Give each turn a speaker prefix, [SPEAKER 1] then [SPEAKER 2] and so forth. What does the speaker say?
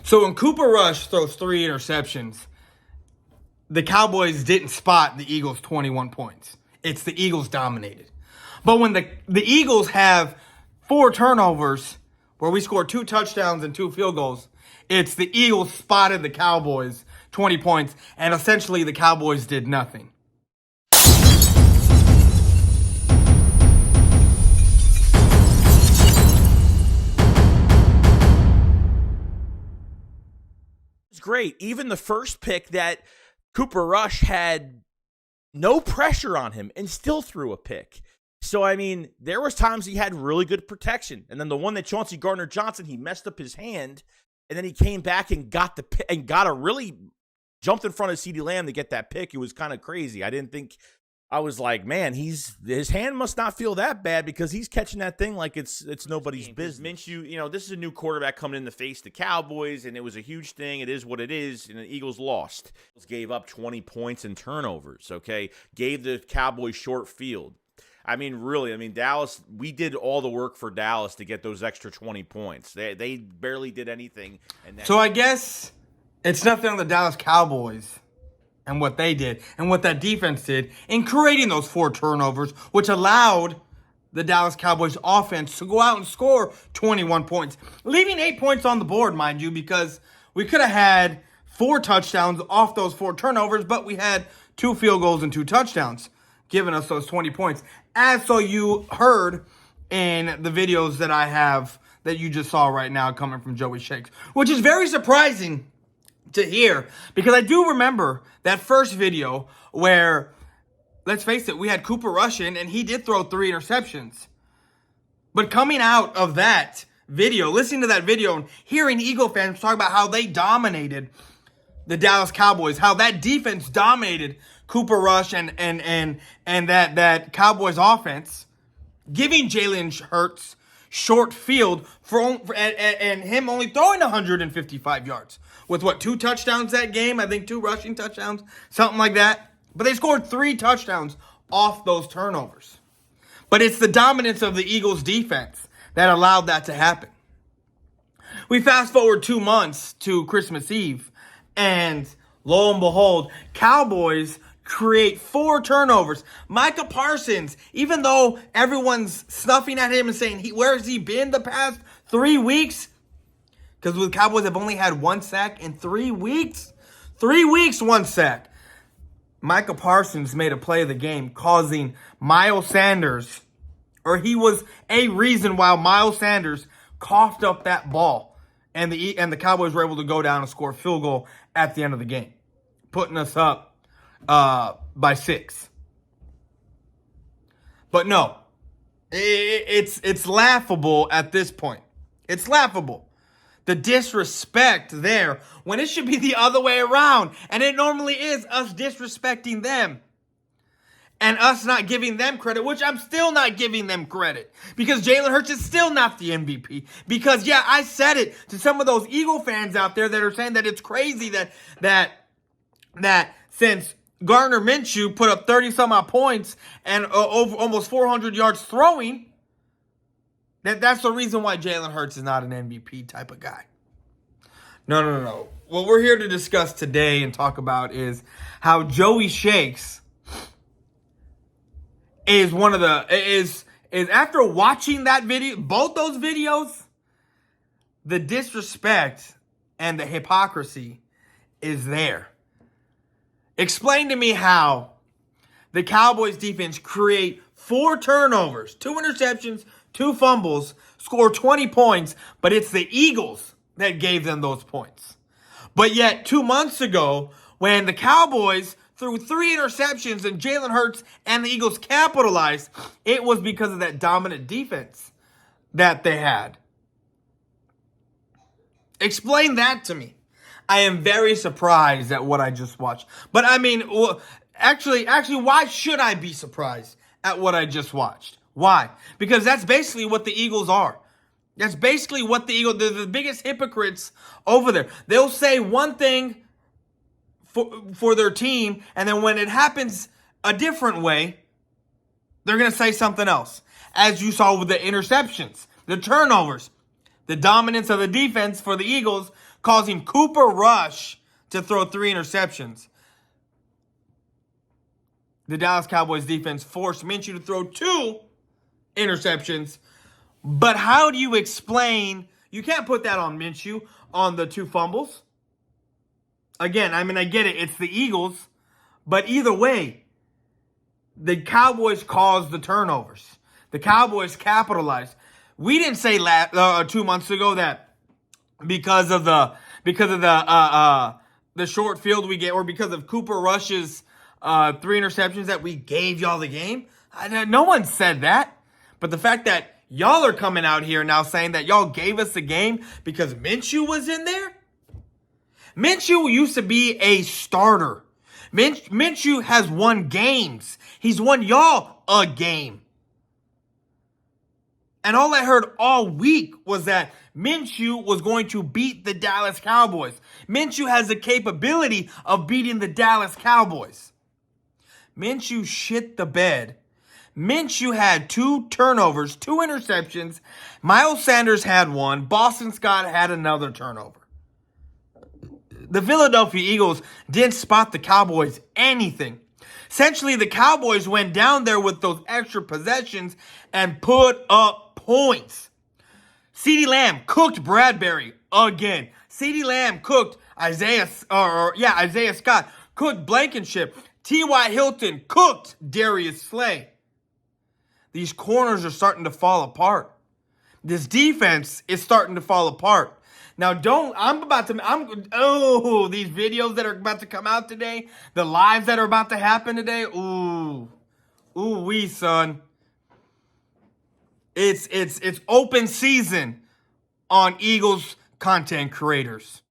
[SPEAKER 1] So when Cooper Rush throws 3 interceptions, the Cowboys didn't spot the Eagles' 21 points. It's the Eagles dominated. But when the Eagles have 4 turnovers where we scored 2 touchdowns and 2 field goals, it's the Eagles spotted the Cowboys 20 points, and essentially the Cowboys did nothing.
[SPEAKER 2] It's great. Even the first pick that Cooper Rush had no pressure on him and still threw a pick. So, I mean, there was times he had really good protection. And then the one that Chauncey Gardner-Johnson, he messed up his hand, and then he came back and got jumped in front of CeeDee Lamb to get that pick. It was kind of crazy. I was like, man, his hand must not feel that bad because he's catching that thing like it's nobody's business. Minshew, this is a new quarterback coming in to face the Cowboys, and it was a huge thing. It is what it is, and the Eagles lost. Gave up 20 points and turnovers, okay? Gave the Cowboys short field. I mean, really, Dallas, we did all the work for Dallas to get those extra 20 points. They barely did anything.
[SPEAKER 1] So I guess it's nothing on the Dallas Cowboys and what they did and what that defense did in creating those 4 turnovers, which allowed the Dallas Cowboys offense to go out and score 21 points, leaving 8 points on the board, mind you, because we could have had 4 touchdowns off those 4 turnovers, but we had 2 field goals and 2 touchdowns, giving us those 20 points. As so you heard in the videos that I have that you just saw right now coming from Joey Shakes, which is very surprising to hear because I do remember that first video where, let's face it, we had Cooper Rush in and he did throw 3 interceptions. But coming out of that video, listening to that video and hearing Eagle fans talk about how they dominated the Dallas Cowboys, how that defense dominated Cooper Rush and that Cowboys offense, giving Jalen Hurts short field and him only throwing 155 yards with 2 touchdowns that game, I think 2 rushing touchdowns, something like that. But they scored 3 touchdowns off those turnovers. But it's the dominance of the Eagles defense that allowed that to happen. We fast forward 2 months to Christmas Eve, and lo and behold, Cowboys create 4 turnovers. Micah Parsons, even though everyone's snuffing at him and saying, where has he been the past 3 weeks? Because the Cowboys have only had 1 sack in 3 weeks. 3 weeks, 1 sack. Micah Parsons made a play of the game, causing Miles Sanders, or he was a reason why Miles Sanders coughed up that ball. And the Cowboys were able to go down and score a field goal at the end of the game, putting us up by 6. But no, it's laughable at this point. It's laughable. The disrespect there when it should be the other way around. And it normally is us disrespecting them and us not giving them credit, which I'm still not giving them credit because Jalen Hurts is still not the MVP. Because, yeah, I said it to some of those Eagle fans out there that are saying that it's crazy that since Gardner Minshew put up 30-some-odd points and over almost 400 yards throwing, that's the reason why Jalen Hurts is not an MVP type of guy. No. What we're here to discuss today and talk about is how Joey Shakes is after watching that video, both those videos, the disrespect and the hypocrisy is there. Explain to me how the Cowboys defense create 4 turnovers, 2 interceptions, 2 fumbles, score 20 points, but it's the Eagles that gave them those points. But yet 2 months ago, when the Cowboys threw 3 interceptions and Jalen Hurts and the Eagles capitalized, it was because of that dominant defense that they had. Explain that to me. I am very surprised at what I just watched. But actually, why should I be surprised at what I just watched? Why? Because that's basically what the Eagles are. That's basically what the Eagles, they're the biggest hypocrites over there. They'll say one thing for their team, and then when it happens a different way, they're going to say something else. As you saw with the interceptions, the turnovers. The dominance of the defense for the Eagles, causing Cooper Rush to throw 3 interceptions. The Dallas Cowboys defense forced Minshew to throw 2 interceptions. But how do you explain? You can't put that on Minshew on the 2 fumbles. Again, I mean, I get it. It's the Eagles. But either way, the Cowboys caused the turnovers. The Cowboys capitalized. We didn't say 2 months ago that because of the short field we get, or because of Cooper Rush's 3 interceptions that we gave y'all the game. No one said that. But the fact that y'all are coming out here now saying that y'all gave us the game because Minshew was in there? Minshew used to be a starter. Minshew has won games. He's won y'all a game. And all I heard all week was that Minshew was going to beat the Dallas Cowboys. Minshew has the capability of beating the Dallas Cowboys. Minshew shit the bed. Minshew had 2 turnovers, 2 interceptions. Miles Sanders had 1. Boston Scott had another turnover. The Philadelphia Eagles didn't spot the Cowboys anything. Essentially, the Cowboys went down there with those extra possessions and put up points. CeeDee Lamb cooked Bradbury again. CeeDee Lamb cooked Isaiah Scott, cooked Blankenship. T.Y. Hilton cooked Darius Slay. These corners are starting to fall apart. This defense is starting to fall apart. Now, these videos that are about to come out today, the lives that are about to happen today, son. It's open season on Eagles content creators.